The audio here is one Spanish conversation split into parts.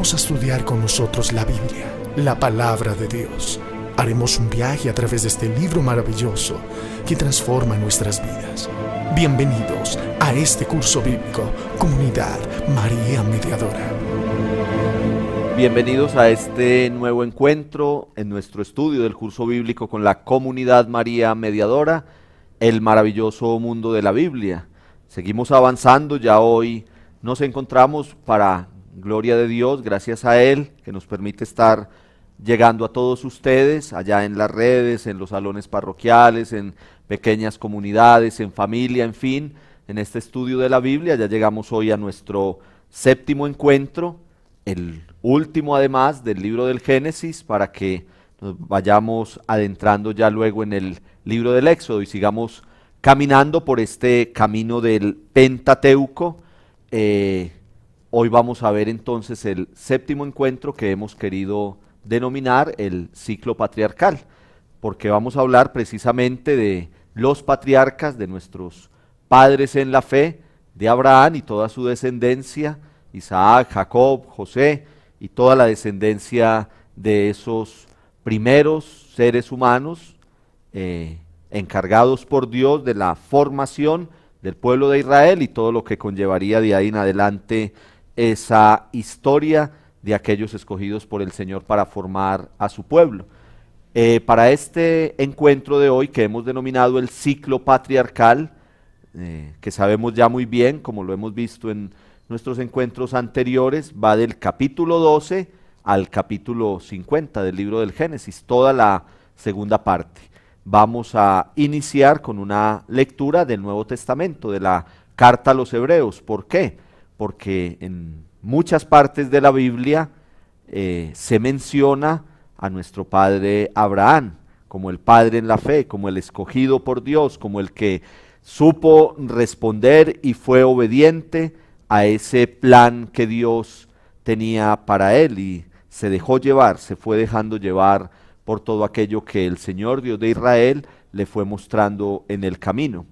Vamos a estudiar con nosotros la Biblia, la palabra de Dios. Haremos un viaje a través de este libro maravilloso que transforma nuestras vidas. Bienvenidos a este curso bíblico, Comunidad María Mediadora. Bienvenidos a este nuevo encuentro en nuestro estudio del curso bíblico con la Comunidad María Mediadora, el maravilloso mundo de la Biblia. Seguimos avanzando, ya hoy nos encontramos para gloria de Dios, gracias a Él, que nos permite estar llegando a todos ustedes, allá en las redes, en los salones parroquiales, en pequeñas comunidades, en familia, en fin, en este estudio de la Biblia. Ya llegamos hoy a nuestro séptimo encuentro, el último además del libro del Génesis, para que nos vayamos adentrando ya luego en el libro del Éxodo y sigamos caminando por este camino del Pentateuco. Hoy vamos a ver entonces el séptimo encuentro que hemos querido denominar el ciclo patriarcal, porque vamos a hablar precisamente de los patriarcas, de nuestros padres en la fe, de Abraham y toda su descendencia, Isaac, Jacob, José y toda la descendencia de esos primeros seres humanos encargados por Dios de la formación del pueblo de Israel y todo lo que conllevaría de ahí en adelante esa historia de aquellos escogidos por el Señor para formar a su pueblo. Para este encuentro de hoy que hemos denominado el ciclo patriarcal, que sabemos ya muy bien, como lo hemos visto en nuestros encuentros anteriores, va del capítulo 12 al capítulo 50 del libro del Génesis, toda la segunda parte. Vamos a iniciar con una lectura del Nuevo Testamento, de la carta a los Hebreos. ¿Por qué? Porque en muchas partes de la Biblia se menciona a nuestro padre Abraham como el padre en la fe, como el escogido por Dios, como el que supo responder y fue obediente a ese plan que Dios tenía para él y se dejó llevar, se fue dejando llevar por todo aquello que el Señor Dios de Israel le fue mostrando en el camino.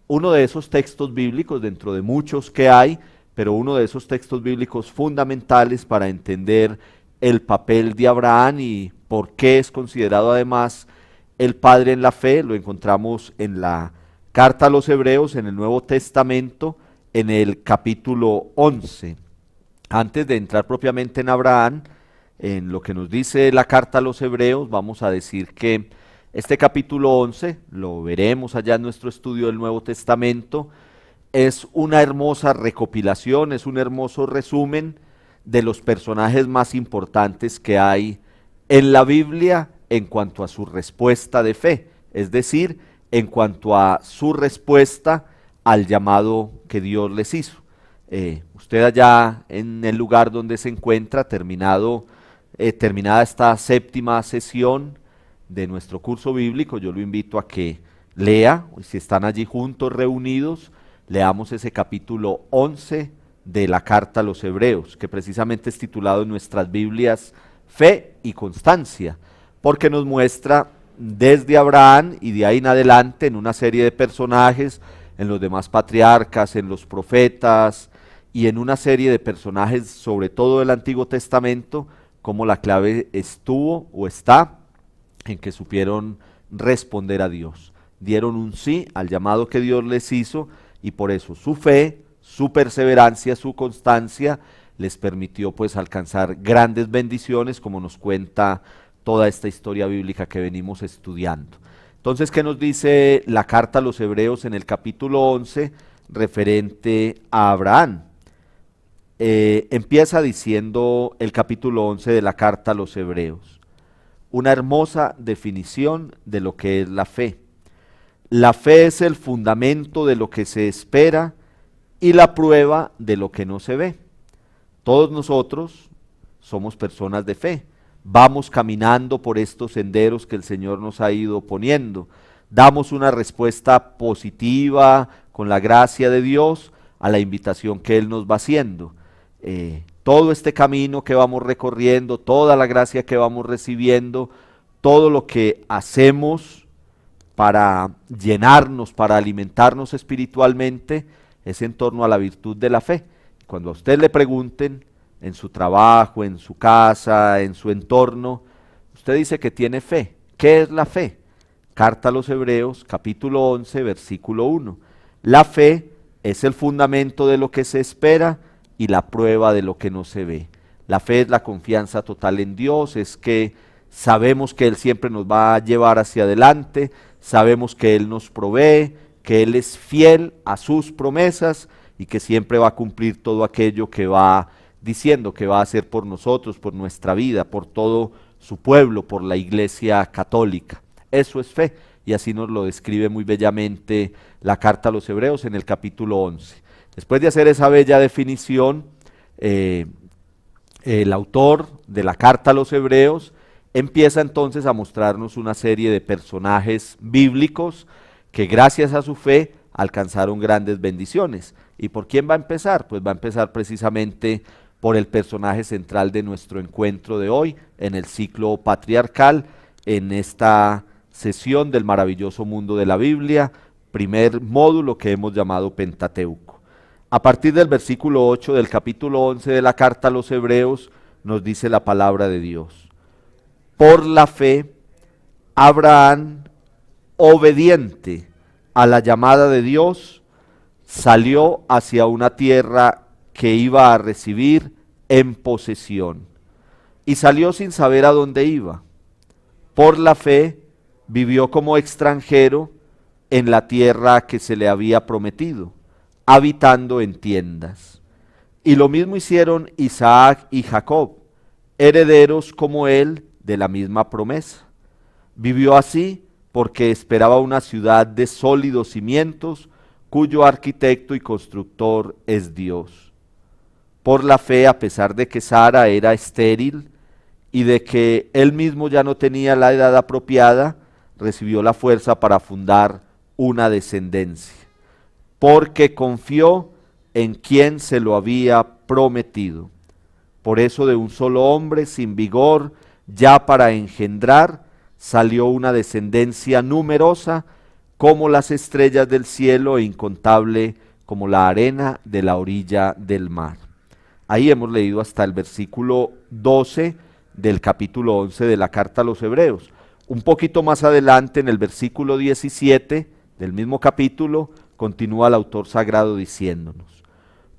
Uno de esos textos bíblicos, dentro de muchos que hay, pero uno de esos textos bíblicos fundamentales para entender el papel de Abraham y por qué es considerado además el padre en la fe, lo encontramos en la carta a los Hebreos, en el Nuevo Testamento, en el capítulo 11. Antes de entrar propiamente en Abraham, en lo que nos dice la carta a los Hebreos, vamos a decir que este capítulo 11, lo veremos allá en nuestro estudio del Nuevo Testamento, es una hermosa recopilación, es un hermoso resumen de los personajes más importantes que hay en la Biblia en cuanto a su respuesta de fe, es decir, en cuanto a su respuesta al llamado que Dios les hizo. Usted allá en el lugar donde se encuentra, terminada esta séptima sesión de nuestro curso bíblico, yo lo invito a que lea, si están allí juntos, reunidos, leamos ese capítulo 11 de la carta a los Hebreos, que precisamente es titulado en nuestras Biblias Fe y Constancia, porque nos muestra desde Abraham y de ahí en adelante en una serie de personajes, en los demás patriarcas, en los profetas y en una serie de personajes, sobre todo del Antiguo Testamento, cómo la clave estuvo o está en que supieron responder a Dios. Dieron un sí al llamado que Dios les hizo y por eso su fe, su perseverancia, su constancia les permitió pues alcanzar grandes bendiciones, como nos cuenta toda esta historia bíblica que venimos estudiando. Entonces, ¿qué nos dice la carta a los Hebreos en el capítulo 11 referente a Abraham? Empieza diciendo el capítulo 11 de la carta a los Hebreos, una hermosa definición de lo que es la fe. La fe es el fundamento de lo que se espera y la prueba de lo que no se ve. Todos nosotros somos personas de fe. Vamos caminando por estos senderos que el Señor nos ha ido poniendo. Damos una respuesta positiva con la gracia de Dios a la invitación que Él nos va haciendo. Todo este camino que vamos recorriendo, toda la gracia que vamos recibiendo, todo lo que hacemos para llenarnos, para alimentarnos espiritualmente, es en torno a la virtud de la fe. Cuando a usted le pregunten en su trabajo, en su casa, en su entorno, usted dice que tiene fe. ¿Qué es la fe? Carta a los Hebreos, capítulo 11, versículo 1. La fe es el fundamento de lo que se espera y la prueba de lo que no se ve. La fe es la confianza total en Dios, es que sabemos que Él siempre nos va a llevar hacia adelante, sabemos que Él nos provee, que Él es fiel a sus promesas y que siempre va a cumplir todo aquello que va diciendo que va a hacer por nosotros, por nuestra vida, por todo su pueblo, por la Iglesia Católica. Eso es fe, y así nos lo describe muy bellamente la carta a los Hebreos en el capítulo 11. Después de hacer esa bella definición, el autor de la carta a los Hebreos empieza entonces a mostrarnos una serie de personajes bíblicos que gracias a su fe alcanzaron grandes bendiciones. ¿Y por quién va a empezar? Pues va a empezar precisamente por el personaje central de nuestro encuentro de hoy, en el ciclo patriarcal, en esta sesión del maravilloso mundo de la Biblia, primer módulo que hemos llamado Pentateuco. A partir del versículo 8 del capítulo 11 de la carta a los Hebreos, nos dice la palabra de Dios. Por la fe, Abraham, obediente a la llamada de Dios, salió hacia una tierra que iba a recibir en posesión, y salió sin saber a dónde iba. Por la fe, vivió como extranjero en la tierra que se le había prometido, habitando en tiendas. Y lo mismo hicieron Isaac y Jacob, herederos como él de la misma promesa. Vivió así porque esperaba una ciudad de sólidos cimientos, cuyo arquitecto y constructor es Dios. Por la fe, a pesar de que Sara era estéril y de que él mismo ya no tenía la edad apropiada, recibió la fuerza para fundar una descendencia, porque confió en quien se lo había prometido. Por eso de un solo hombre sin vigor ya para engendrar, salió una descendencia numerosa como las estrellas del cielo e incontable como la arena de la orilla del mar. Ahí hemos leído hasta el versículo 12 del capítulo 11 de la carta a los Hebreos. Un poquito más adelante, en el versículo 17 del mismo capítulo, continúa el autor sagrado diciéndonos: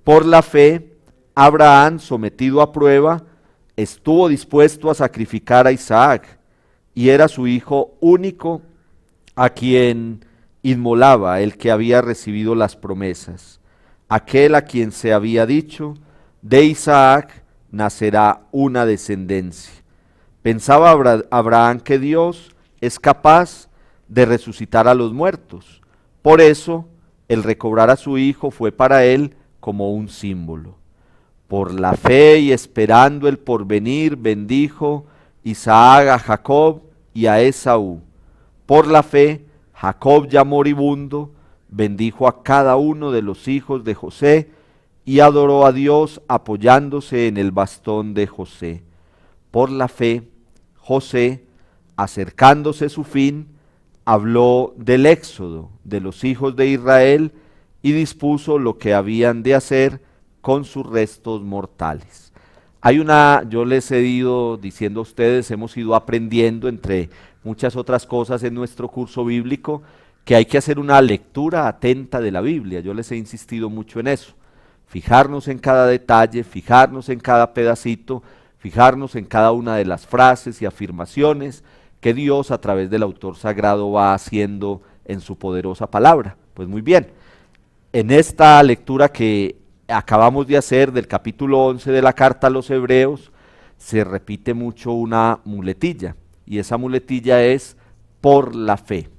por la fe, Abraham, sometido a prueba, estuvo dispuesto a sacrificar a Isaac, y era su hijo único a quien inmolaba el que había recibido las promesas, aquel a quien se había dicho: de Isaac nacerá una descendencia. Pensaba Abraham que Dios es capaz de resucitar a los muertos. Por eso, el recobrar a su hijo fue para él como un símbolo. Por la fe y esperando el porvenir, bendijo Isaac a Jacob y a Esaú. Por la fe, Jacob ya moribundo, bendijo a cada uno de los hijos de José y adoró a Dios apoyándose en el bastón de José. Por la fe, José, acercándose su fin, habló del éxodo de los hijos de Israel y dispuso lo que habían de hacer con sus restos mortales. Yo les he ido diciendo a ustedes, hemos ido aprendiendo entre muchas otras cosas en nuestro curso bíblico, que hay que hacer una lectura atenta de la Biblia. Yo les he insistido mucho en eso. Fijarnos en cada detalle, fijarnos en cada pedacito, fijarnos en cada una de las frases y afirmaciones que Dios a través del autor sagrado va haciendo en su poderosa palabra. Pues muy bien, en esta lectura que acabamos de hacer del capítulo 11 de la carta a los Hebreos, se repite mucho una muletilla, y esa muletilla es por la fe.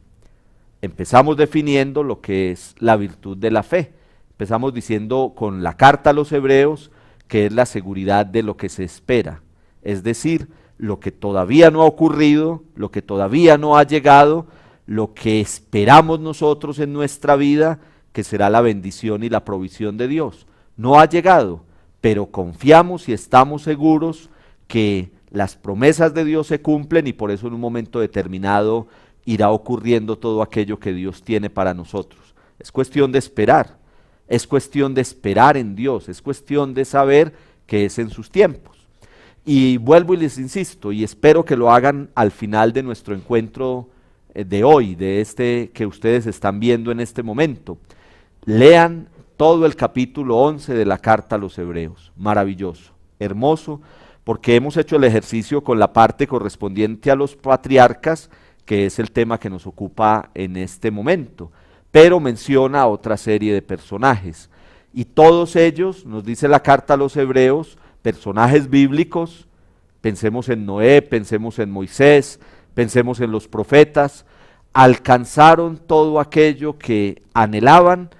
Empezamos definiendo lo que es la virtud de la fe. Empezamos diciendo con la carta a los Hebreos que es la seguridad de lo que se espera, es decir, lo que todavía no ha ocurrido, lo que todavía no ha llegado, lo que esperamos nosotros en nuestra vida, que será la bendición y la provisión de Dios. No ha llegado, pero confiamos y estamos seguros que las promesas de Dios se cumplen, y por eso en un momento determinado irá ocurriendo todo aquello que Dios tiene para nosotros. Es cuestión de esperar. Es cuestión de esperar en Dios, es cuestión de saber que es en sus tiempos. Y vuelvo y les insisto, y espero que lo hagan al final de nuestro encuentro de hoy, de este que ustedes están viendo en este momento. Lean todo el capítulo 11 de la carta a los Hebreos. Maravilloso, hermoso, porque hemos hecho el ejercicio con la parte correspondiente a los patriarcas, que es el tema que nos ocupa en este momento, pero menciona a otra serie de personajes. Y todos ellos, nos dice la carta a los Hebreos, personajes bíblicos. Pensemos en Noé, pensemos en Moisés, pensemos en los profetas, alcanzaron todo aquello que anhelaban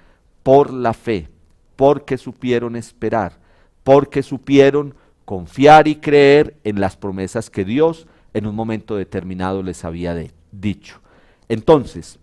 por la fe, porque supieron esperar, porque supieron confiar y creer en las promesas que Dios en un momento determinado les había dicho. Entonces,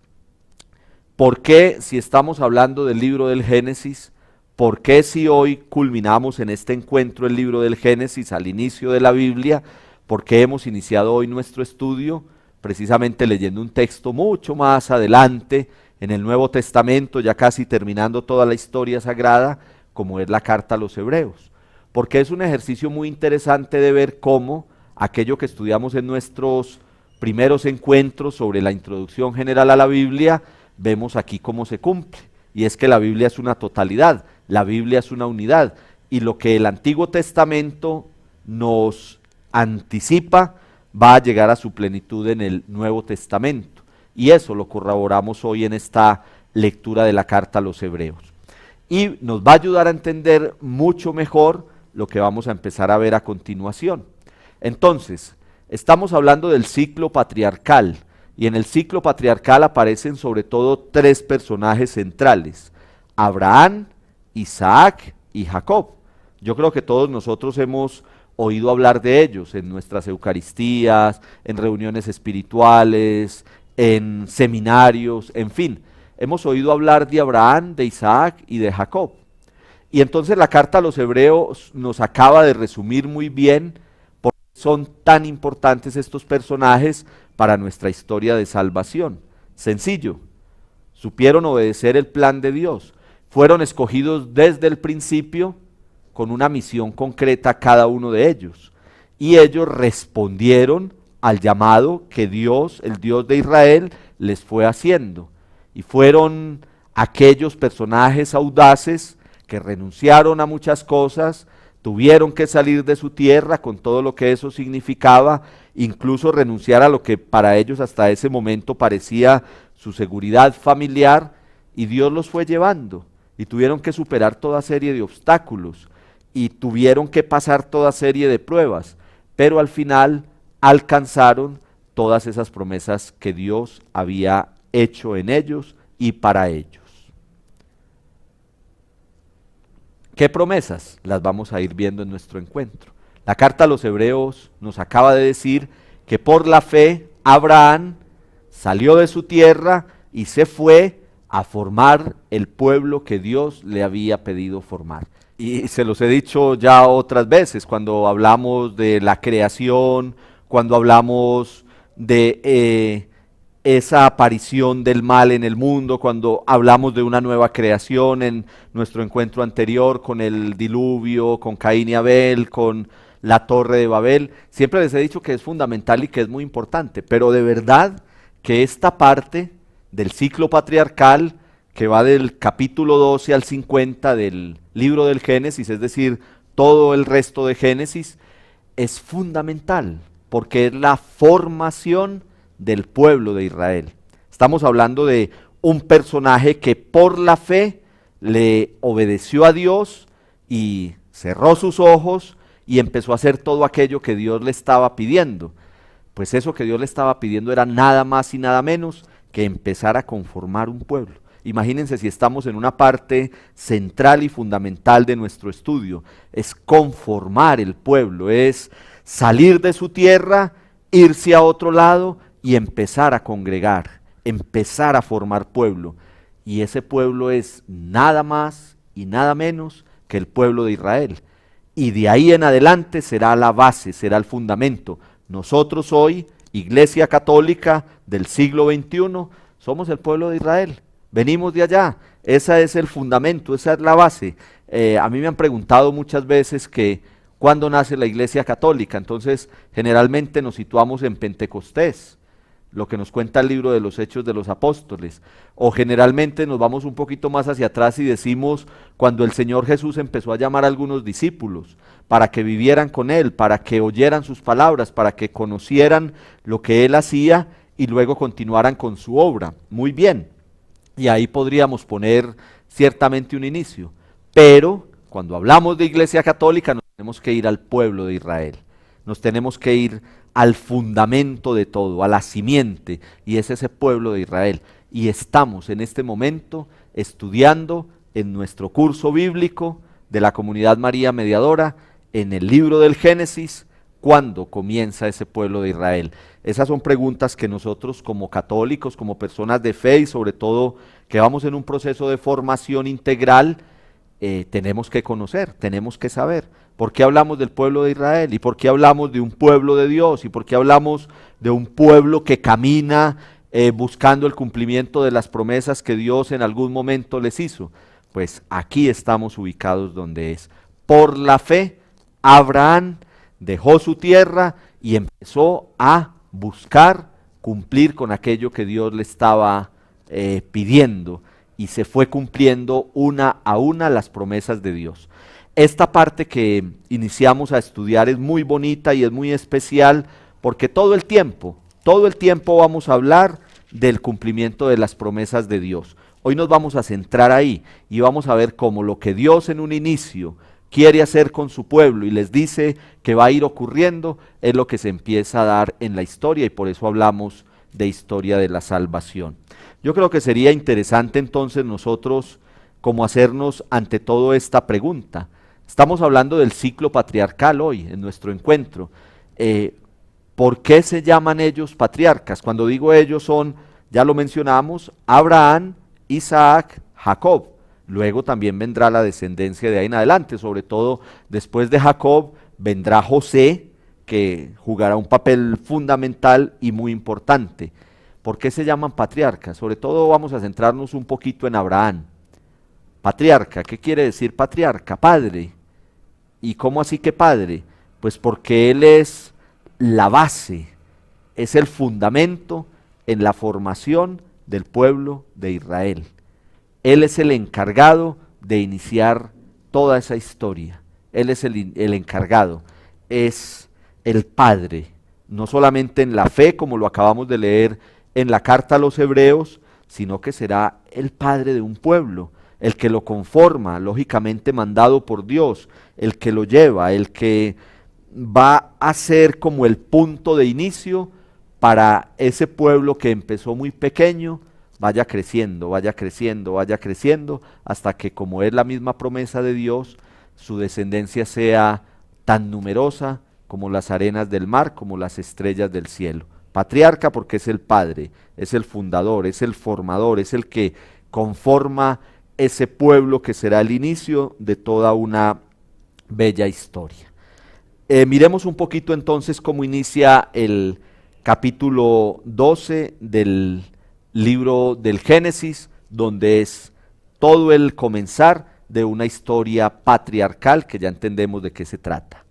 ¿por qué si estamos hablando del libro del Génesis? ¿Por qué si hoy culminamos en este encuentro el libro del Génesis al inicio de la Biblia? ¿Por qué hemos iniciado hoy nuestro estudio? Precisamente leyendo un texto mucho más adelante en el Nuevo Testamento, ya casi terminando toda la historia sagrada, como es la carta a los Hebreos. Porque es un ejercicio muy interesante de ver cómo aquello que estudiamos en nuestros primeros encuentros sobre la introducción general a la Biblia, vemos aquí cómo se cumple. Y es que la Biblia es una totalidad, la Biblia es una unidad. Y lo que el Antiguo Testamento nos anticipa va a llegar a su plenitud en el Nuevo Testamento. Y eso lo corroboramos hoy en esta lectura de la carta a los Hebreos. Y nos va a ayudar a entender mucho mejor lo que vamos a empezar a ver a continuación. Entonces, estamos hablando del ciclo patriarcal, y en el ciclo patriarcal aparecen sobre todo tres personajes centrales: Abraham, Isaac y Jacob. Yo creo que todos nosotros hemos oído hablar de ellos en nuestras eucaristías, en reuniones espirituales, en seminarios, en fin. Hemos oído hablar de Abraham, de Isaac y de Jacob. Y entonces la carta a los Hebreos nos acaba de resumir muy bien por qué son tan importantes estos personajes para nuestra historia de salvación. Sencillo, supieron obedecer el plan de Dios, fueron escogidos desde el principio con una misión concreta cada uno de ellos, y ellos respondieron al llamado que Dios, el Dios de Israel, les fue haciendo, y fueron aquellos personajes audaces que renunciaron a muchas cosas, tuvieron que salir de su tierra con todo lo que eso significaba, incluso renunciar a lo que para ellos hasta ese momento parecía su seguridad familiar, y Dios los fue llevando, y tuvieron que superar toda serie de obstáculos, y tuvieron que pasar toda serie de pruebas, pero al final alcanzaron todas esas promesas que Dios había hecho en ellos y para ellos. ¿Qué promesas? Las vamos a ir viendo en nuestro encuentro. La carta a los Hebreos nos acaba de decir que por la fe Abraham salió de su tierra y se fue a formar el pueblo que Dios le había pedido formar. Y se los he dicho ya otras veces, cuando hablamos de la creación, cuando hablamos de esa aparición del mal en el mundo, cuando hablamos de una nueva creación en nuestro encuentro anterior con el diluvio, con Caín y Abel, con la Torre de Babel, siempre les he dicho que es fundamental y que es muy importante, pero de verdad que esta parte del ciclo patriarcal, que va del capítulo 12 al 50 del libro del Génesis, es decir, todo el resto de Génesis, es fundamental, porque es la formación del pueblo de Israel. Estamos hablando de un personaje que por la fe le obedeció a Dios y cerró sus ojos y empezó a hacer todo aquello que Dios le estaba pidiendo. Pues eso que Dios le estaba pidiendo era nada más y nada menos que empezar a conformar un pueblo. Imagínense si estamos en una parte central y fundamental de nuestro estudio, es conformar el pueblo, es salir de su tierra, irse a otro lado y empezar a congregar, empezar a formar pueblo. Y ese pueblo es nada más y nada menos que el pueblo de Israel. Y de ahí en adelante será la base, será el fundamento. Nosotros hoy, Iglesia Católica del siglo XXI, somos el pueblo de Israel. Venimos de allá, ese es el fundamento, esa es la base. A mí me han preguntado muchas veces que ¿Cuándo nace la Iglesia Católica? Entonces, generalmente nos situamos en Pentecostés, lo que nos cuenta el libro de los Hechos de los Apóstoles, o generalmente nos vamos un poquito más hacia atrás y decimos cuando el Señor Jesús empezó a llamar a algunos discípulos para que vivieran con Él, para que oyeran sus palabras, para que conocieran lo que Él hacía y luego continuaran con su obra. Muy bien, y ahí podríamos poner ciertamente un inicio, pero cuando hablamos de Iglesia Católica nos tenemos que ir al pueblo de Israel, nos tenemos que ir al fundamento de todo, a la simiente, y es ese pueblo de Israel. Y estamos en este momento estudiando en nuestro curso bíblico de la Comunidad María Mediadora, en el libro del Génesis, ¿cuándo comienza ese pueblo de Israel? Esas son preguntas que nosotros como católicos, como personas de fe y sobre todo que vamos en un proceso de formación integral, tenemos que conocer, tenemos que saber. ¿Por qué hablamos del pueblo de Israel? ¿Y por qué hablamos de un pueblo de Dios? ¿Y por qué hablamos de un pueblo que camina buscando el cumplimiento de las promesas que Dios en algún momento les hizo? Pues aquí estamos ubicados donde es. Por la fe, Abraham dejó su tierra y empezó a buscar cumplir con aquello que Dios le estaba pidiendo, y se fue cumpliendo una a una las promesas de Dios. Esta parte que iniciamos a estudiar es muy bonita y es muy especial porque todo el tiempo vamos a hablar del cumplimiento de las promesas de Dios. Hoy nos vamos a centrar ahí y vamos a ver cómo lo que Dios en un inicio quiere hacer con su pueblo y les dice que va a ir ocurriendo es lo que se empieza a dar en la historia, y por eso hablamos de historia de la salvación. Yo creo que sería interesante entonces nosotros como hacernos ante todo esta pregunta. Estamos hablando del ciclo patriarcal hoy en nuestro encuentro. ¿Por qué se llaman ellos patriarcas? Cuando digo ellos son, ya lo mencionamos, Abraham, Isaac, Jacob. Luego también vendrá la descendencia de ahí en adelante, sobre todo después de Jacob vendrá José, que jugará un papel fundamental y muy importante. ¿Por qué se llaman patriarcas? Sobre todo vamos a centrarnos un poquito en Abraham. Patriarca, ¿qué quiere decir patriarca? Padre. ¿Y cómo así que padre? Pues porque él es la base, es el fundamento en la formación del pueblo de Israel. Él es el encargado de iniciar toda esa historia. Él es el encargado, es el padre, no solamente en la fe, como lo acabamos de leer en la carta a los hebreos, sino que será el padre de un pueblo, el que lo conforma, lógicamente mandado por Dios, el que lo lleva, el que va a ser como el punto de inicio para ese pueblo que empezó muy pequeño, vaya creciendo, vaya creciendo, vaya creciendo, hasta que, como es la misma promesa de Dios, su descendencia sea tan numerosa como las arenas del mar, como las estrellas del cielo. Patriarca porque es el padre, es el fundador, es el formador, es el que conforma ese pueblo que será el inicio de toda una bella historia. Miremos un poquito entonces cómo inicia el capítulo 12 del libro del Génesis, donde es todo el comenzar de una historia patriarcal que ya entendemos de qué se trata.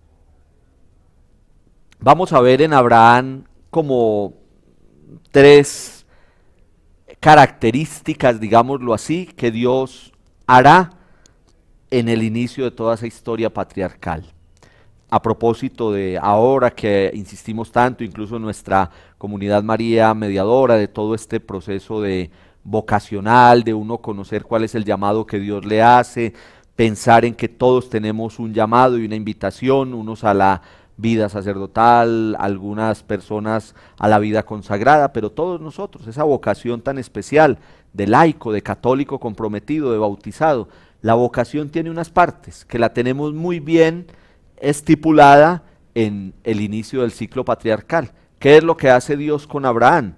Vamos a ver en Abraham como tres características, digámoslo así, que Dios hará en el inicio de toda esa historia patriarcal. A propósito de ahora que insistimos tanto, incluso en nuestra comunidad María Mediadora, de todo este proceso de vocacional, de uno conocer cuál es el llamado que Dios le hace, pensar en que todos tenemos un llamado y una invitación, unos a la vida sacerdotal, algunas personas a la vida consagrada, pero todos nosotros, esa vocación tan especial de laico, de católico comprometido, de bautizado. La vocación tiene unas partes que la tenemos muy bien estipulada en el inicio del ciclo patriarcal. ¿Qué es lo que hace Dios con Abraham?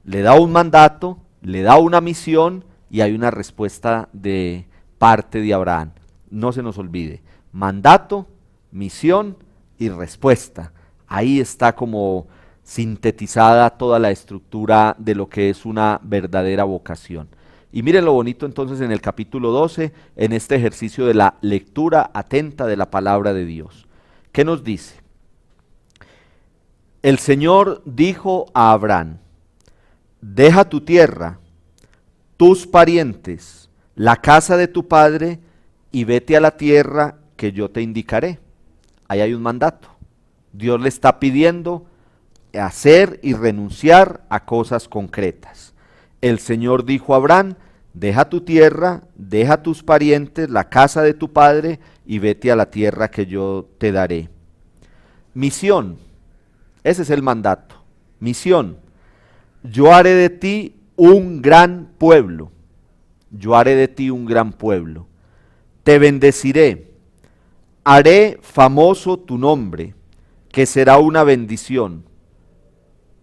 Le da un mandato, le da una misión y hay una respuesta de parte de Abraham. No se nos olvide, mandato, misión y respuesta. Ahí está como sintetizada toda la estructura de lo que es una verdadera vocación. Y miren lo bonito entonces en el capítulo 12, en este ejercicio de la lectura atenta de la palabra de Dios. ¿Qué nos dice? El Señor dijo a Abraham: deja tu tierra, tus parientes, la casa de tu padre, y vete a la tierra que yo te indicaré. Ahí hay un mandato. Dios le está pidiendo hacer y renunciar a cosas concretas. El Señor dijo a Abraham: deja tu tierra, deja tus parientes, la casa de tu padre, y vete a la tierra que yo te daré. Misión, ese es el mandato. Misión: yo haré de ti un gran pueblo. Yo haré de ti un gran pueblo. Te bendeciré. Haré famoso tu nombre, que será una bendición.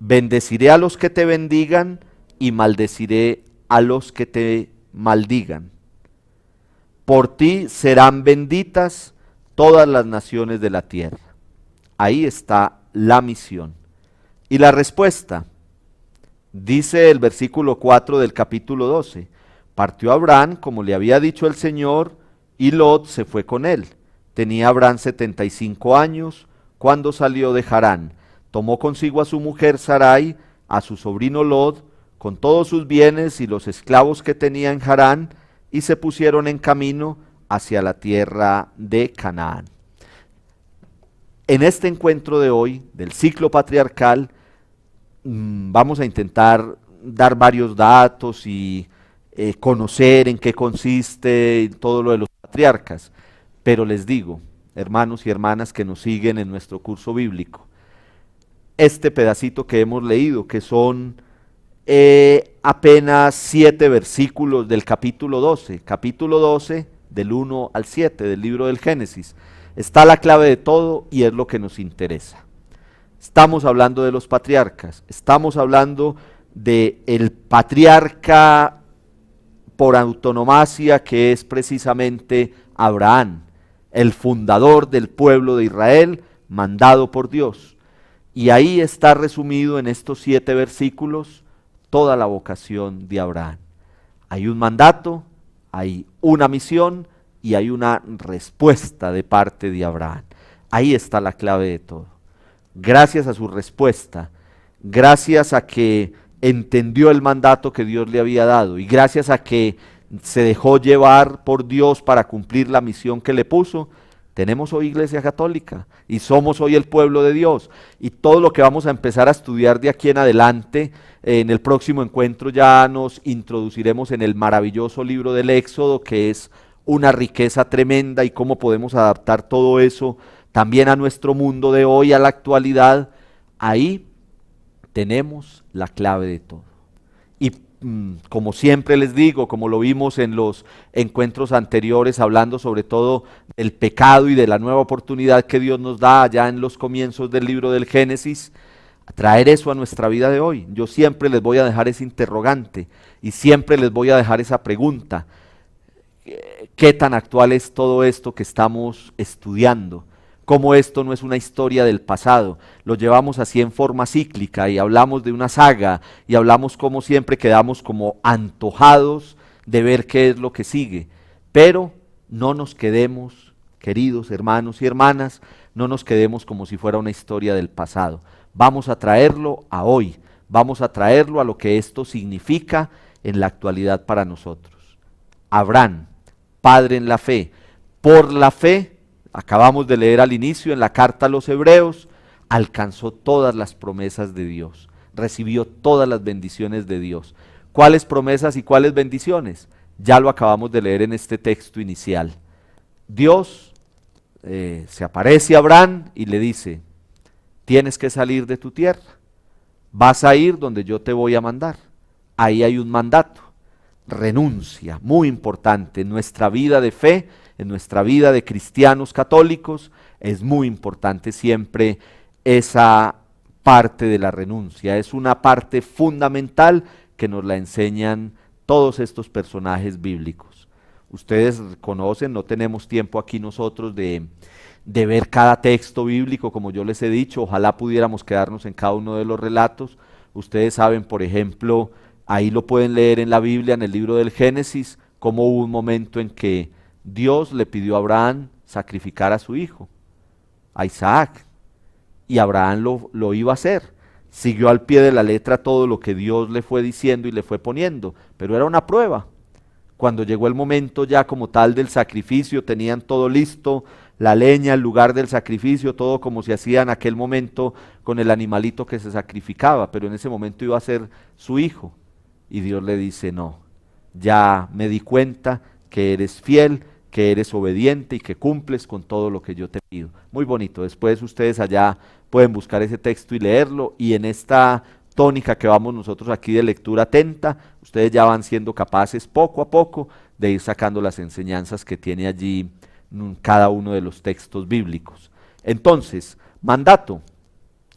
Bendeciré a los que te bendigan y maldeciré a los que te maldigan. Por ti serán benditas todas las naciones de la tierra. Ahí está la misión. Y la respuesta, dice el versículo 4 del capítulo 12, partió Abraham como le había dicho el Señor, y Lot se fue con él. Tenía Abraham 75 años cuando salió de Harán. Tomó consigo a su mujer Sarai, a su sobrino Lot, con todos sus bienes y los esclavos que tenía en Harán, y se pusieron en camino hacia la tierra de Canaán. En este encuentro de hoy, del ciclo patriarcal, vamos a intentar dar varios datos y conocer en qué consiste todo lo de los patriarcas. Pero les digo, hermanos y hermanas que nos siguen en nuestro curso bíblico, este pedacito que hemos leído, que son apenas 7 versículos del capítulo 12 del 1 al 7 del libro del Génesis, está la clave de todo y es lo que nos interesa. Estamos hablando de los patriarcas, estamos hablando del patriarca por autonomacia, que es precisamente Abraham, el fundador del pueblo de Israel, mandado por Dios. Y ahí está resumido en estos 7 versículos toda la vocación de Abraham. Hay un mandato, hay una misión y hay una respuesta de parte de Abraham. Ahí está la clave de todo. Gracias a su respuesta, gracias a que entendió el mandato que Dios le había dado y gracias a que se dejó llevar por Dios para cumplir la misión que le puso, tenemos hoy Iglesia Católica y somos hoy el pueblo de Dios. Y todo lo que vamos a empezar a estudiar de aquí en adelante, en el próximo encuentro ya nos introduciremos en el maravilloso libro del Éxodo, que es una riqueza tremenda, y cómo podemos adaptar todo eso también a nuestro mundo de hoy, a la actualidad. Ahí tenemos la clave de todo. Y como siempre les digo, como lo vimos en los encuentros anteriores, hablando sobre todo del pecado y de la nueva oportunidad que Dios nos da allá en los comienzos del libro del Génesis, traer eso a nuestra vida de hoy. Yo siempre les voy a dejar ese interrogante y siempre les voy a dejar esa pregunta: ¿qué tan actual es todo esto que estamos estudiando? Cómo esto no es una historia del pasado, lo llevamos así en forma cíclica y hablamos de una saga y hablamos como siempre quedamos como antojados de ver qué es lo que sigue, pero no nos quedemos, queridos hermanos y hermanas, no nos quedemos como si fuera una historia del pasado. Vamos a traerlo a hoy, vamos a traerlo a lo que esto significa en la actualidad para nosotros. Abraham, padre en la fe, por la fe, acabamos de leer al inicio en la carta a los Hebreos, alcanzó todas las promesas de Dios, recibió todas las bendiciones de Dios. ¿Cuáles promesas y cuáles bendiciones? Ya lo acabamos de leer en este texto inicial. Dios se aparece a Abraham y le dice: tienes que salir de tu tierra, vas a ir donde yo te voy a mandar. Ahí hay un mandato, renuncia, muy importante en nuestra vida de fe. En nuestra vida de cristianos católicos es muy importante siempre esa parte de la renuncia. Es una parte fundamental que nos la enseñan todos estos personajes bíblicos. Ustedes conocen, no tenemos tiempo aquí nosotros de ver cada texto bíblico, como yo les he dicho. Ojalá pudiéramos quedarnos en cada uno de los relatos. Ustedes saben, por ejemplo, ahí lo pueden leer en la Biblia, en el libro del Génesis, cómo hubo un momento en que Dios le pidió a Abraham sacrificar a su hijo. a Isaac. Y Abraham lo iba a hacer. Siguió al pie de la letra todo lo que Dios le fue diciendo y le fue poniendo, pero era una prueba. Cuando llegó el momento ya como tal del sacrificio, tenían todo listo, la leña, el lugar del sacrificio, todo como se hacía en aquel momento con el animalito que se sacrificaba, pero en ese momento iba a ser su hijo. Y Dios le dice, no, ya me di cuenta que eres fiel, que eres obediente y que cumples con todo lo que yo te pido. Muy bonito, después ustedes allá pueden buscar ese texto y leerlo, y en esta tónica que vamos nosotros aquí de lectura atenta, ustedes ya van siendo capaces poco a poco de ir sacando las enseñanzas que tiene allí cada uno de los textos bíblicos. Entonces, mandato,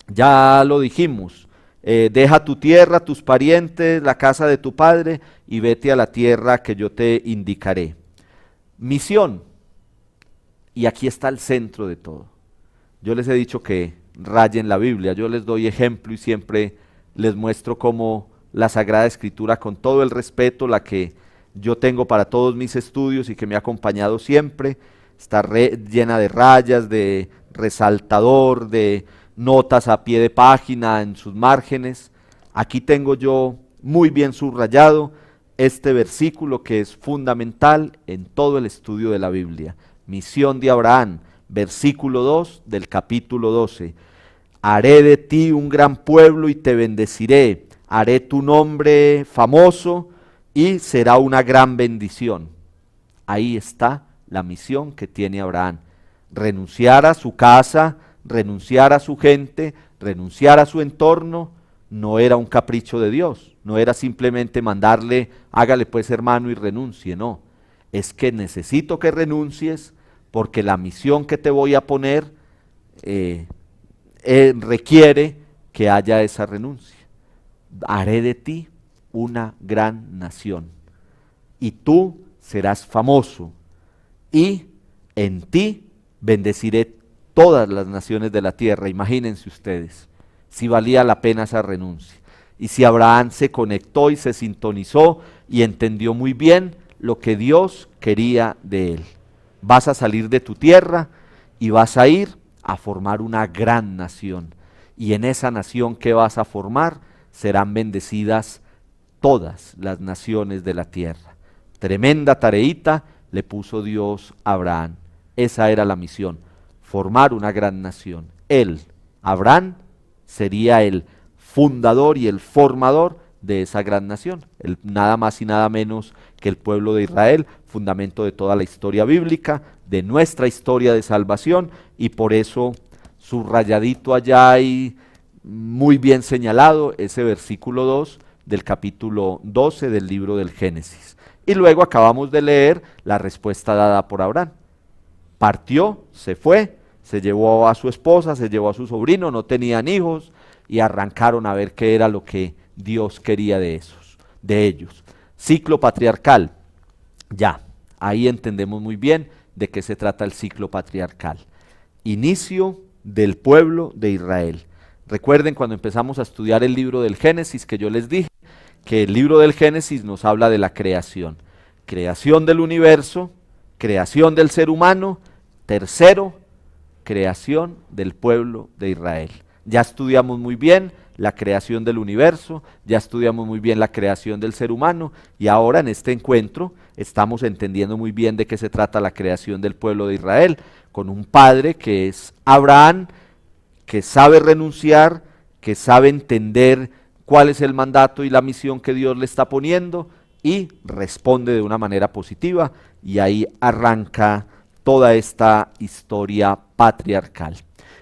ya lo dijimos, deja tu tierra, tus parientes, la casa de tu padre y vete a la tierra que yo te indicaré. Misión, y aquí está el centro de todo. Yo les he dicho que rayen la Biblia, yo les doy ejemplo y siempre les muestro cómo la Sagrada Escritura, con todo el respeto, la que yo tengo para todos mis estudios y que me ha acompañado siempre, está llena de rayas, de resaltador, de notas a pie de página en sus márgenes. Aquí tengo yo muy bien subrayado este versículo que es fundamental en todo el estudio de la Biblia. Misión de Abraham, versículo 2 del capítulo 12. Haré de ti un gran pueblo y te bendeciré, haré tu nombre famoso y será una gran bendición. Ahí está la misión que tiene Abraham. Renunciar a su casa, renunciar a su gente, renunciar a su entorno, no era un capricho de Dios, no era simplemente mandarle, hágale pues hermano y renuncie, no. Es que necesito que renuncies porque la misión que te voy a poner requiere que haya esa renuncia. Haré de ti una gran nación y tú serás famoso y en ti bendeciré todas las naciones de la tierra. Imagínense ustedes si valía la pena esa renuncia y si Abraham se conectó y se sintonizó y entendió muy bien lo que Dios quería de él. Vas a salir de tu tierra y vas a ir a formar una gran nación, y en esa nación que vas a formar serán bendecidas todas las naciones de la tierra. Tremenda tareita le puso Dios a Abraham. Esa era la misión, formar una gran nación. Él, Abraham, sería el fundador y el formador de esa gran nación, nada más y nada menos que el pueblo de Israel, fundamento de toda la historia bíblica, de nuestra historia de salvación, y por eso subrayadito allá y muy bien señalado ese versículo 2 del capítulo 12 del libro del Génesis. Y luego acabamos de leer la respuesta dada por Abraham. Partió, se fue, se llevó a su esposa, se llevó a su sobrino, no tenían hijos, y arrancaron a ver qué era lo que Dios quería de ellos. Ciclo patriarcal. Ya, ahí entendemos muy bien de qué se trata el ciclo patriarcal. Inicio del pueblo de Israel. Recuerden cuando empezamos a estudiar el libro del Génesis que yo les dije que el libro del Génesis nos habla de la creación. Creación del universo, creación del ser humano, tercero, creación del pueblo de Israel. Ya estudiamos muy bien la creación del universo, ya estudiamos muy bien la creación del ser humano, y ahora en este encuentro estamos entendiendo muy bien de qué se trata la creación del pueblo de Israel, con un padre que es Abraham, que sabe renunciar, que sabe entender cuál es el mandato y la misión que Dios le está poniendo, y responde de una manera positiva, y ahí arranca toda esta historia patriarcal.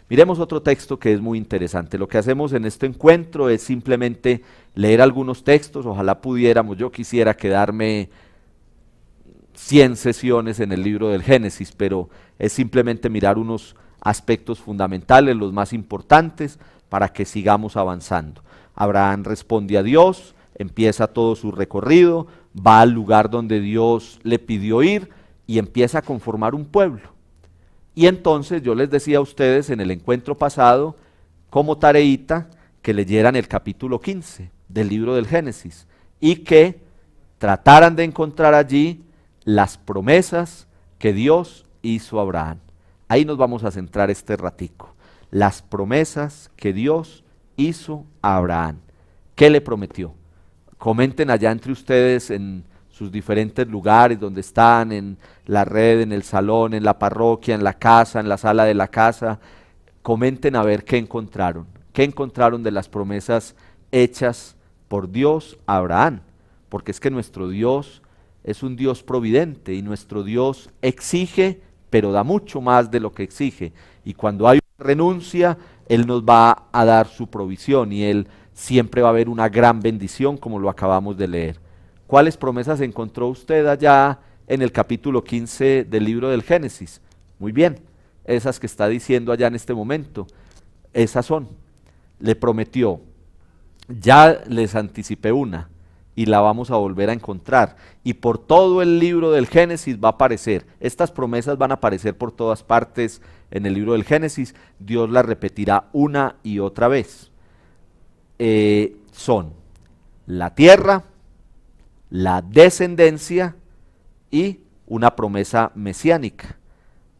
Miremos otro texto que es muy interesante. Lo que hacemos en este encuentro es simplemente leer algunos textos, ojalá pudiéramos, yo quisiera quedarme 100 sesiones en el libro del Génesis, pero es simplemente mirar unos aspectos fundamentales, los más importantes, para que sigamos avanzando. Abraham responde a Dios, empieza todo su recorrido, va al lugar donde Dios le pidió ir y empieza a conformar un pueblo. Y entonces yo les decía a ustedes en el encuentro pasado, como tareita, que leyeran el capítulo 15 del libro del Génesis y que trataran de encontrar allí las promesas que Dios hizo a Abraham. Ahí nos vamos a centrar este ratico. Las promesas que Dios hizo a Abraham. ¿Qué le prometió? Comenten allá entre ustedes en sus diferentes lugares donde están, en la red, en el salón, en la parroquia, en la casa, en la sala de la casa. Comenten a ver qué encontraron. ¿Qué encontraron de las promesas hechas por Dios a Abraham? Porque es que nuestro Dios es un Dios providente y nuestro Dios exige, pero da mucho más de lo que exige. Y cuando hay una renuncia, Él nos va a dar su provisión y Él siempre va a haber una gran bendición, como lo acabamos de leer. ¿Cuáles promesas encontró usted allá en el capítulo 15 del libro del Génesis? Muy bien, esas que está diciendo allá en este momento, esas son. Le prometió, ya les anticipé una, y la vamos a volver a encontrar. Y por todo el libro del Génesis va a aparecer. Estas promesas van a aparecer por todas partes en el libro del Génesis. Dios las repetirá una y otra vez. Son la tierra, la descendencia y una promesa mesiánica.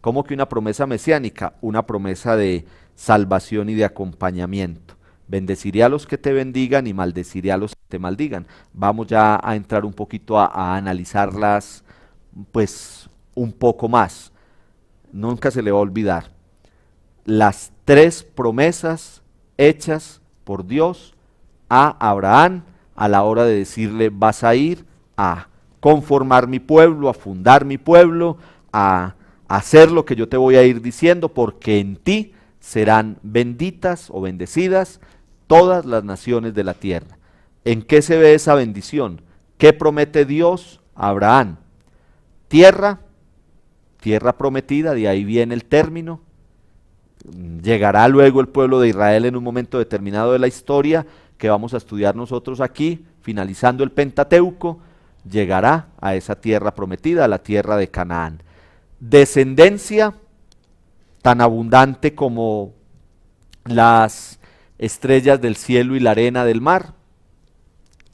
¿Cómo que una promesa mesiánica? Una promesa de salvación y de acompañamiento. Bendeciré a los que te bendigan y maldeciré a los que te maldigan. Vamos ya a entrar un poquito a analizarlas, pues un poco más. Nunca se le va a olvidar las tres promesas hechas por Dios a Abraham a la hora de decirle: vas a ir a conformar mi pueblo, a fundar mi pueblo, a hacer lo que yo te voy a ir diciendo, porque en ti serán benditas o bendecidas todas las naciones de la tierra. ¿En qué se ve esa bendición? ¿Qué promete Dios a Abraham? Tierra, tierra prometida, de ahí viene el término. Llegará luego el pueblo de Israel en un momento determinado de la historia, que vamos a estudiar nosotros aquí, finalizando el Pentateuco, llegará a esa tierra prometida, a la tierra de Canaán. Descendencia tan abundante como las estrellas del cielo y la arena del mar,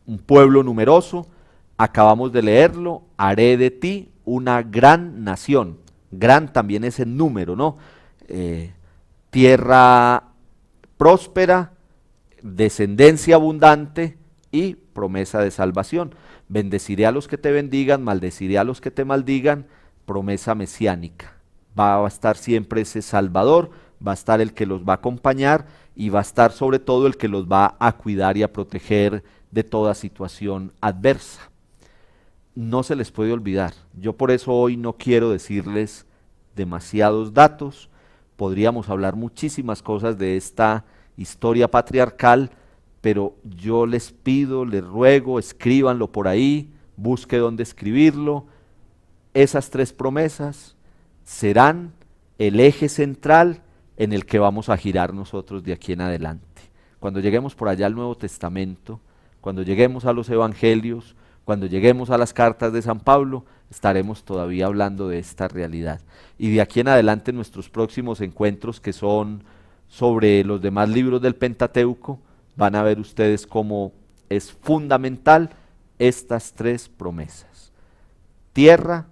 un pueblo numeroso, acabamos de leerlo, haré de ti una gran nación, gran también es el número, ¿no? Tierra próspera, descendencia abundante y promesa de salvación. Bendeciré a los que te bendigan, maldeciré a los que te maldigan, promesa mesiánica. Va a estar siempre ese Salvador, va a estar el que los va a acompañar y va a estar sobre todo el que los va a cuidar y a proteger de toda situación adversa. No se les puede olvidar. Yo por eso hoy no quiero decirles demasiados datos. Podríamos hablar muchísimas cosas de esta historia patriarcal, pero yo les pido, les ruego, escríbanlo por ahí, busque dónde escribirlo. Esas tres promesas serán el eje central en el que vamos a girar nosotros de aquí en adelante. Cuando lleguemos por allá al Nuevo Testamento, cuando lleguemos a los Evangelios, cuando lleguemos a las cartas de San Pablo, estaremos todavía hablando de esta realidad. Y de aquí en adelante nuestros próximos encuentros, que son sobre los demás libros del Pentateuco, van a ver ustedes cómo es fundamental estas tres promesas: tierra,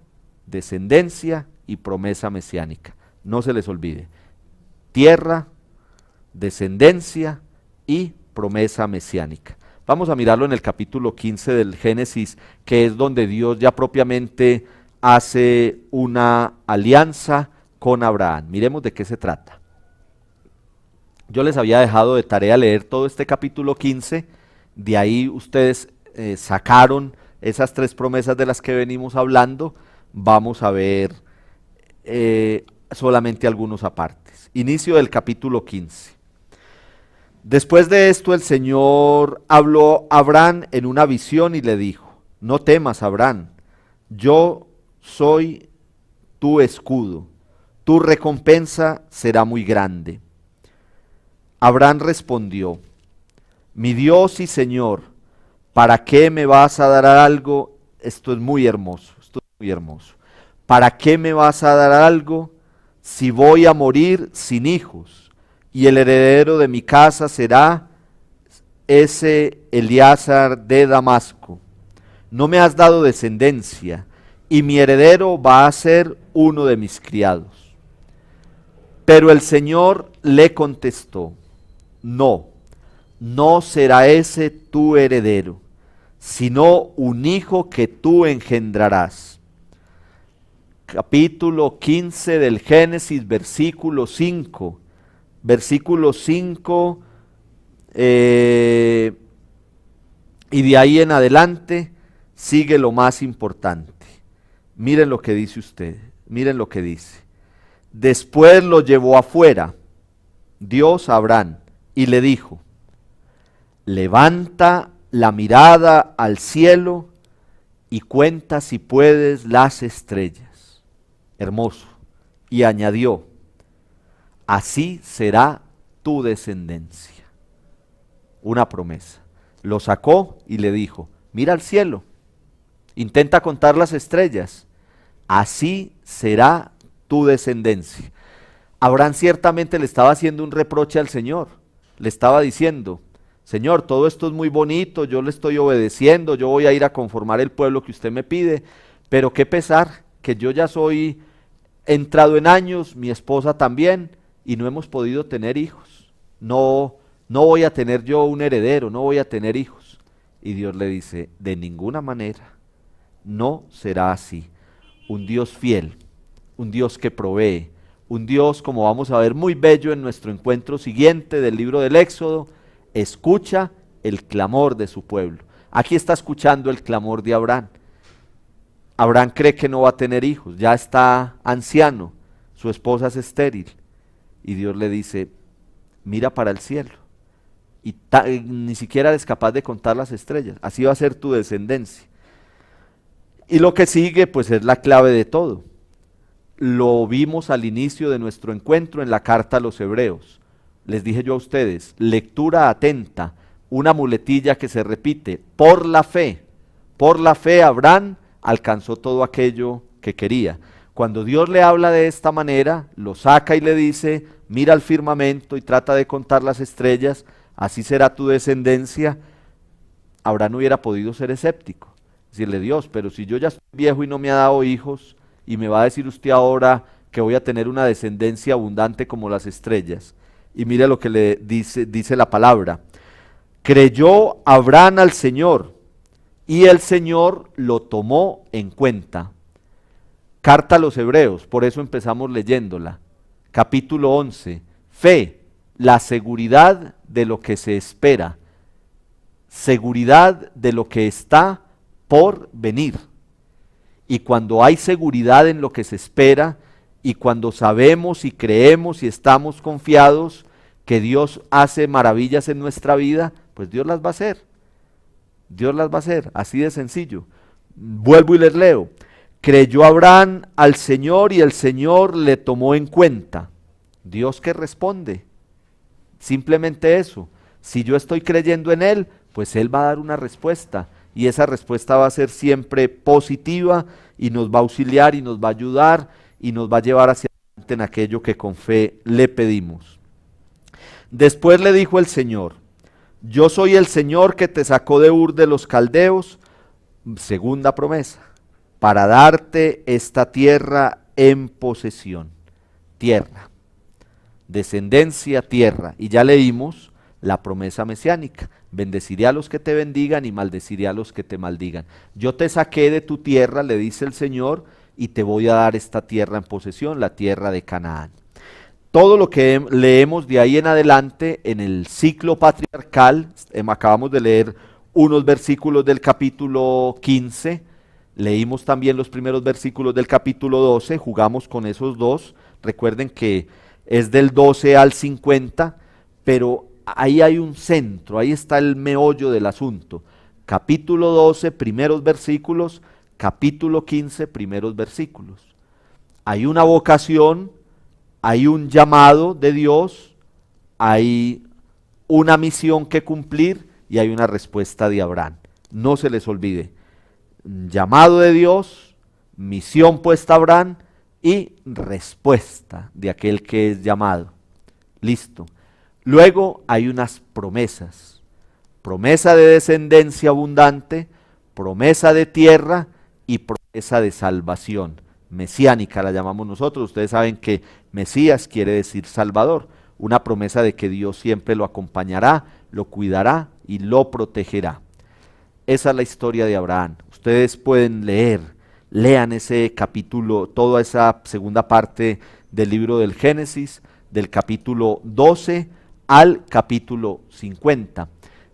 descendencia y promesa mesiánica. No se les olvide: tierra, descendencia y promesa mesiánica. Vamos a mirarlo en el capítulo 15 del Génesis, que es donde Dios ya propiamente hace una alianza con Abraham. Miremos de qué se trata. Yo les había dejado de tarea leer todo este capítulo 15, de ahí ustedes sacaron esas tres promesas de las que venimos hablando. Vamos a ver solamente algunos apartes. Inicio del capítulo 15. Después de esto el Señor habló a Abraham en una visión y le dijo: no temas, Abraham, yo soy tu escudo, tu recompensa será muy grande. Abraham respondió: mi Dios y Señor, ¿para qué me vas a dar algo? Esto es muy hermoso, esto es muy hermoso. ¿Para qué me vas a dar algo si voy a morir sin hijos? Y el heredero de mi casa será ese Eliezer de Damasco. No me has dado descendencia, y mi heredero va a ser uno de mis criados. Pero el Señor le contestó: no, no será ese tu heredero, sino un hijo que tú engendrarás. Capítulo 15 del Génesis, versículo 5. Versículo 5, y de ahí en adelante sigue lo más importante. Miren lo que dice usted, miren lo que dice. Después lo llevó afuera, Dios a Abraham, y le dijo: levanta la mirada al cielo y cuenta si puedes las estrellas. Hermoso. Y añadió: así será tu descendencia. Una promesa. Lo sacó y le dijo: mira al cielo, intenta contar las estrellas, así será tu descendencia. Abraham ciertamente le estaba haciendo un reproche al Señor, le estaba diciendo: Señor, todo esto es muy bonito, yo le estoy obedeciendo, yo voy a ir a conformar el pueblo que usted me pide, pero qué pesar que yo ya soy entrado en años, mi esposa también, y no hemos podido tener hijos. No voy a tener yo un heredero, no voy a tener hijos. Y Dios le dice: de ninguna manera, no será así. Un Dios fiel, un Dios que provee, un Dios, como vamos a ver, muy bello en nuestro encuentro siguiente del libro del Éxodo, escucha el clamor de su pueblo. Aquí está escuchando el clamor de Abraham. Abraham cree que no va a tener hijos, ya está anciano, su esposa es estéril. Y Dios le dice: mira para el cielo, y ni siquiera eres capaz de contar las estrellas, así va a ser tu descendencia. Y lo que sigue pues es la clave de todo. Lo vimos al inicio de nuestro encuentro en la carta a los Hebreos. Les dije yo a ustedes, lectura atenta, una muletilla que se repite: por la fe Abraham alcanzó todo aquello que quería. Cuando Dios le habla de esta manera, lo saca y le dice: mira al firmamento y trata de contar las estrellas, así será tu descendencia. Abraham no hubiera podido ser escéptico, decirle: Dios, pero si yo ya estoy viejo y no me ha dado hijos, y me va a decir usted ahora que voy a tener una descendencia abundante como las estrellas. Y mire lo que le dice la palabra: creyó Abraham al Señor, y el Señor lo tomó en cuenta. Carta a los Hebreos, por eso empezamos leyéndola. Capítulo 11, fe, la seguridad de lo que se espera, seguridad de lo que está por venir. Y cuando hay seguridad en lo que se espera, y cuando sabemos y creemos y estamos confiados que Dios hace maravillas en nuestra vida, pues Dios las va a hacer. Dios las va a hacer, así de sencillo. Vuelvo y les leo. Creyó Abraham al Señor y el Señor le tomó en cuenta. Dios que responde. Simplemente eso. Si yo estoy creyendo en Él, pues Él va a dar una respuesta. Y esa respuesta va a ser siempre positiva y nos va a auxiliar y nos va a ayudar y nos va a llevar hacia adelante en aquello que con fe le pedimos. Después le dijo el Señor: yo soy el Señor que te sacó de Ur de los Caldeos, segunda promesa, para darte esta tierra en posesión. Tierra, descendencia, tierra. Y ya leímos la promesa mesiánica: bendeciré a los que te bendigan y maldeciré a los que te maldigan. Yo te saqué de tu tierra, le dice el Señor, y te voy a dar esta tierra en posesión, la tierra de Canaán. Todo lo que leemos de ahí en adelante en el ciclo patriarcal, acabamos de leer unos versículos del capítulo 15, leímos también los primeros versículos del capítulo 12, jugamos con esos dos. Recuerden que es del 12 al 50, pero ahí hay un centro, ahí está el meollo del asunto. Capítulo 12, primeros versículos, capítulo 15, primeros versículos. Hay una vocación, hay un llamado de Dios, hay una misión que cumplir y hay una respuesta de Abraham. No se les olvide: llamado de Dios, misión puesta a Abraham y respuesta de aquel que es llamado. Listo. Luego hay unas promesas: promesa de descendencia abundante, promesa de tierra y promesa de salvación. mesiánica la llamamos nosotros. Ustedes saben que Mesías quiere decir Salvador, una promesa de que Dios siempre lo acompañará, lo cuidará y lo protegerá. Esa es la historia de Abraham. Ustedes pueden lean ese capítulo, toda esa segunda parte del libro del Génesis, del capítulo 12 al capítulo 50.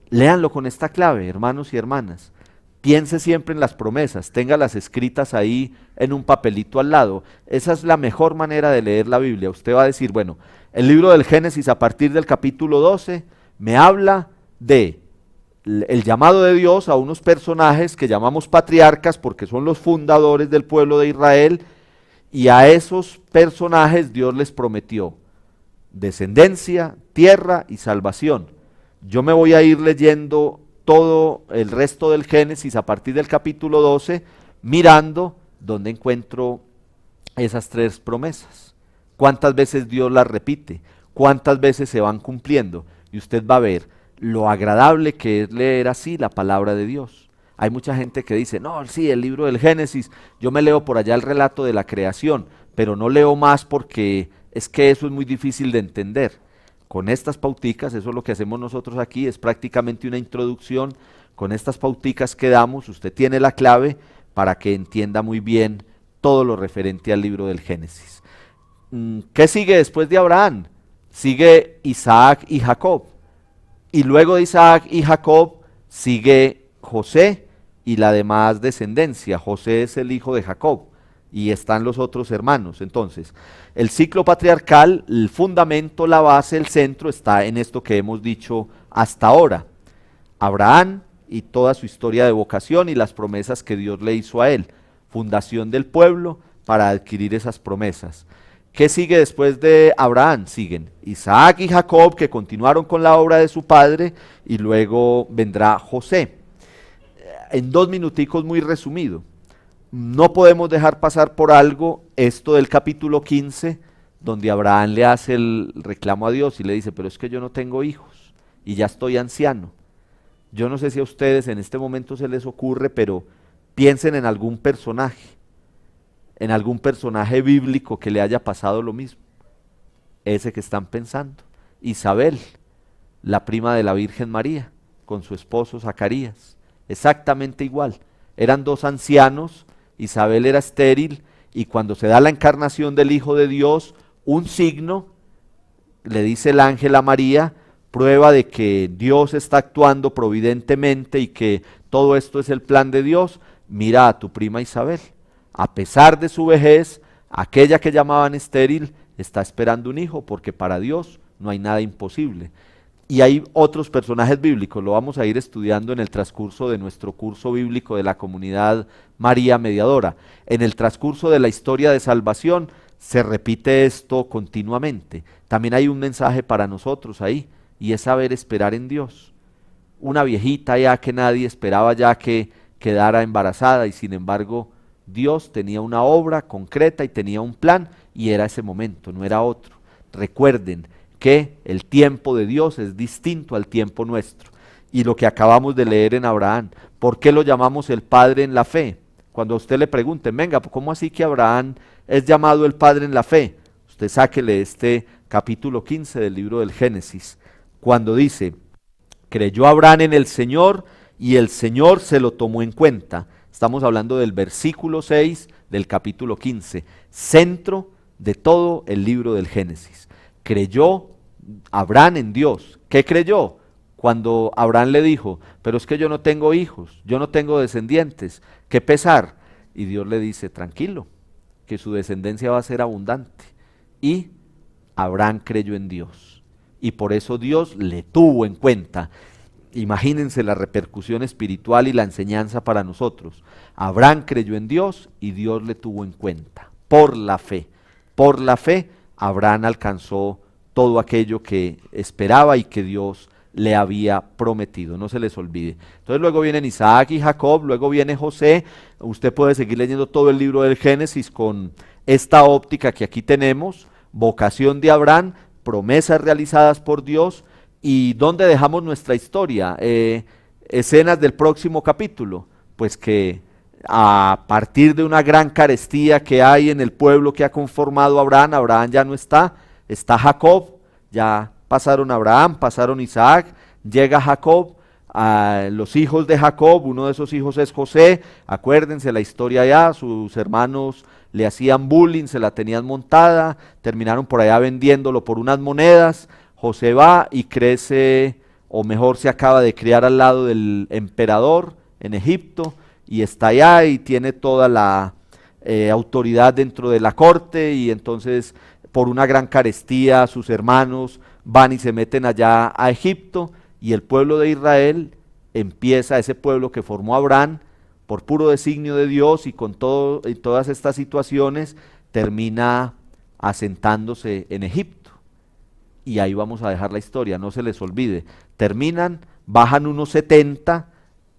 Léanlo con esta clave, hermanos y hermanas. Piense siempre en las promesas, téngalas escritas ahí en un papelito al lado. Esa es la mejor manera de leer la Biblia. Usted va a decir, bueno, el libro del Génesis a partir del capítulo 12 me habla de el llamado de Dios a unos personajes que llamamos patriarcas porque son los fundadores del pueblo de Israel, y a esos personajes Dios les prometió descendencia, tierra y salvación. Yo me voy a ir leyendo todo el resto del Génesis a partir del capítulo 12, mirando dónde encuentro esas tres promesas. Cuántas veces Dios las repite, cuántas veces se van cumpliendo, y usted va a ver lo agradable que es leer así la palabra de Dios. Hay mucha gente que dice, no, sí, el libro del Génesis, yo me leo por allá el relato de la creación, pero no leo más porque es que eso es muy difícil de entender. Con estas pauticas, eso es lo que hacemos nosotros aquí, es prácticamente una introducción. Con estas pauticas que damos, usted tiene la clave para que entienda muy bien todo lo referente al libro del Génesis. ¿Qué sigue después de Abraham? Sigue Isaac y Jacob. Y luego de Isaac y Jacob sigue José y la demás descendencia. José es el hijo de Jacob y están los otros hermanos. Entonces, el ciclo patriarcal, el fundamento, la base, el centro está en esto que hemos dicho hasta ahora. Abraham y toda su historia de vocación y las promesas que Dios le hizo a él. Fundación del pueblo para adquirir esas promesas. ¿Qué sigue después de Abraham? Siguen Isaac y Jacob, que continuaron con la obra de su padre, y luego vendrá José. En 2 minuticos muy resumido, no podemos dejar pasar por algo esto del capítulo 15, donde Abraham le hace el reclamo a Dios y le dice, pero es que yo no tengo hijos y ya estoy anciano. Yo no sé si a ustedes en este momento se les ocurre, pero piensen en algún personaje bíblico que le haya pasado lo mismo. Ese que están pensando, Isabel, la prima de la Virgen María, con su esposo Zacarías, exactamente igual. Eran 2 ancianos, Isabel era estéril, y cuando se da la encarnación del Hijo de Dios, un signo, le dice el ángel a María, prueba de que Dios está actuando providentemente y que todo esto es el plan de Dios. Mira a tu prima Isabel, a pesar de su vejez, aquella que llamaban estéril está esperando un hijo, porque para Dios no hay nada imposible. Y hay otros personajes bíblicos, lo vamos a ir estudiando en el transcurso de nuestro curso bíblico de la comunidad María Mediadora. En el transcurso de la historia de salvación se repite esto continuamente. También hay un mensaje para nosotros ahí, y es saber esperar en Dios. Una viejita ya que nadie esperaba ya que quedara embarazada, y sin embargo Dios tenía una obra concreta y tenía un plan, y era ese momento, no era otro. Recuerden que el tiempo de Dios es distinto al tiempo nuestro. Y lo que acabamos de leer en Abraham, ¿por qué lo llamamos el padre en la fe? Cuando a usted le pregunten, venga, ¿cómo así que Abraham es llamado el padre en la fe? Usted sáquele este capítulo 15 del libro del Génesis, cuando dice, creyó Abraham en el Señor y el Señor se lo tomó en cuenta. Estamos hablando del versículo 6 del capítulo 15, centro de todo el libro del Génesis. Creyó Abraham en Dios. ¿Qué creyó? Cuando Abraham le dijo, pero es que yo no tengo hijos, yo no tengo descendientes, qué pesar. Y Dios le dice, tranquilo, que su descendencia va a ser abundante. Y Abraham creyó en Dios, y por eso Dios le tuvo en cuenta. Imagínense la repercusión espiritual y la enseñanza para nosotros. Abraham creyó en Dios y Dios le tuvo en cuenta, por la fe. Por la fe, Abraham alcanzó todo aquello que esperaba y que Dios le había prometido, no se les olvide. Entonces luego vienen Isaac y Jacob, luego viene José. Usted puede seguir leyendo todo el libro del Génesis con esta óptica que aquí tenemos, vocación de Abraham, promesas realizadas por Dios. ¿Y dónde dejamos nuestra historia? Escenas del próximo capítulo, pues que a partir de una gran carestía que hay en el pueblo que ha conformado a Abraham. Abraham ya no está, está Jacob, ya pasaron Abraham, pasaron Isaac, llega Jacob, a los hijos de Jacob, uno de esos hijos es José, acuérdense la historia ya, sus hermanos le hacían bullying, se la tenían montada, terminaron por allá vendiéndolo por unas monedas. José va y crece, o mejor se acaba de criar al lado del emperador en Egipto, y está allá y tiene toda la autoridad dentro de la corte, y entonces por una gran carestía sus hermanos van y se meten allá a Egipto, y el pueblo de Israel empieza, ese pueblo que formó Abraham, por puro designio de Dios y con todo, y todas estas situaciones, termina asentándose en Egipto. Y ahí vamos a dejar la historia, no se les olvide. Terminan, bajan unos 70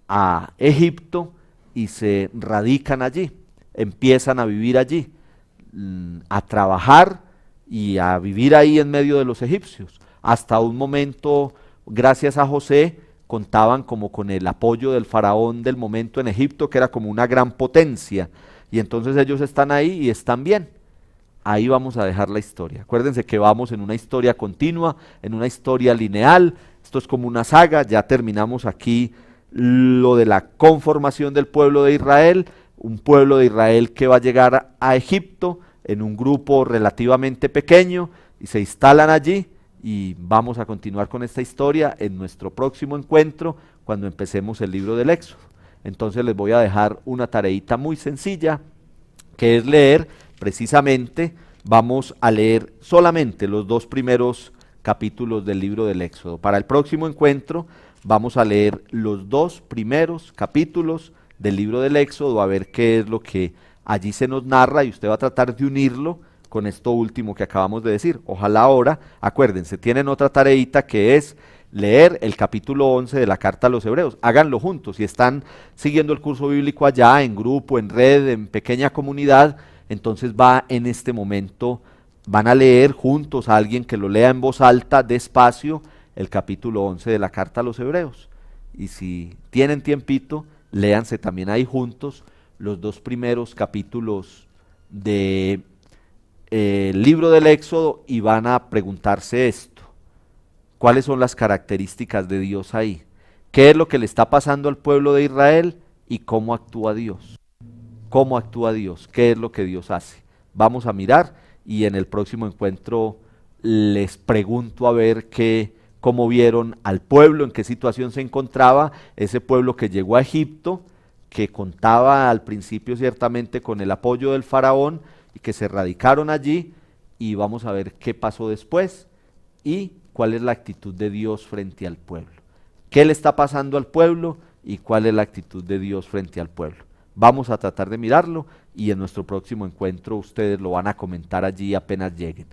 a Egipto y se radican allí, empiezan a vivir allí, a trabajar y a vivir ahí en medio de los egipcios. Hasta un momento, gracias a José, contaban como con el apoyo del faraón del momento en Egipto, que era como una gran potencia, y entonces ellos están ahí y están bien. Ahí vamos a dejar la historia. Acuérdense que vamos en una historia continua, en una historia lineal. Esto es como una saga. Ya terminamos aquí lo de la conformación del pueblo de Israel, un pueblo de Israel que va a llegar a Egipto en un grupo relativamente pequeño y se instalan allí, y vamos a continuar con esta historia en nuestro próximo encuentro cuando empecemos el libro del Éxodo. Entonces les voy a dejar una tareita muy sencilla, que es leer precisamente, vamos a leer solamente los 2 primeros capítulos del libro del Éxodo. Para el próximo encuentro vamos a leer los 2 primeros capítulos del libro del Éxodo, a ver qué es lo que allí se nos narra, y usted va a tratar de unirlo con esto último que acabamos de decir. Ojalá ahora, acuérdense, tienen otra tareita que es leer el capítulo 11 de la carta a los Hebreos. Háganlo juntos. Si están siguiendo el curso bíblico allá, en grupo, en red, en pequeña comunidad, entonces va en este momento, van a leer juntos a alguien que lo lea en voz alta, despacio, el capítulo 11 de la carta a los Hebreos. Y si tienen tiempito, léanse también ahí juntos los 2 primeros capítulos de el libro del Éxodo, y van a preguntarse esto: ¿cuáles son las características de Dios ahí? ¿Qué es lo que le está pasando al pueblo de Israel y cómo actúa Dios? ¿Cómo actúa Dios? ¿Qué es lo que Dios hace? Vamos a mirar, y en el próximo encuentro les pregunto a ver cómo vieron al pueblo, en qué situación se encontraba ese pueblo que llegó a Egipto, que contaba al principio ciertamente con el apoyo del faraón, y que se radicaron allí, y vamos a ver qué pasó después y cuál es la actitud de Dios frente al pueblo. ¿Qué le está pasando al pueblo y cuál es la actitud de Dios frente al pueblo? Vamos a tratar de mirarlo, y en nuestro próximo encuentro ustedes lo van a comentar allí apenas lleguen.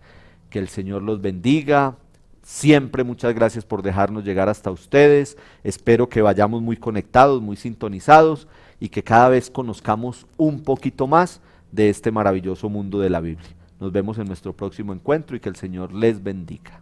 Que el Señor los bendiga. Siempre muchas gracias por dejarnos llegar hasta ustedes. Espero que vayamos muy conectados, muy sintonizados, y que cada vez conozcamos un poquito más de este maravilloso mundo de la Biblia. Nos vemos en nuestro próximo encuentro, y que el Señor les bendiga.